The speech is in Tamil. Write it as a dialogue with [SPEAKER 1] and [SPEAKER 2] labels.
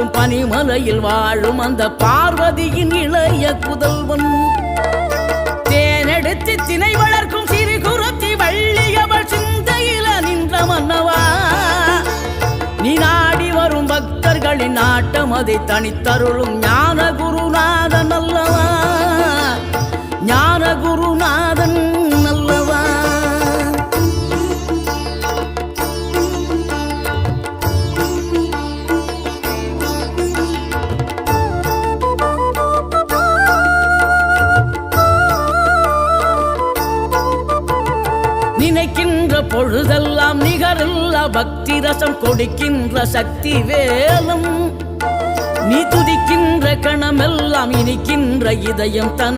[SPEAKER 1] காக்கும் பனிமலையில் வாழும் அந்த பார்வதியின் இளைய புதல்வன். தேனெடுத்து திணை வளர்க்கும் சிறு குருத்தி வள்ளியவள் சிந்தையில நின்ற மன்னவா. நீ நாடி வரும் பக்தர்களின் நாட்டம் அதை தனித்தருளும் ஞான குருநாதன் அல்லவா, ஞான குருநாதன் அல்லவா. நினைக்கின்ற பொழுதெல்லாம் நிகரில்லா பக்தி ரசம் கொடுக்கின்ற சக்தி வேலும். நீ துதிக்கின்ற கணமெல்லாம் இனிக்கின்ற இதயம் தன்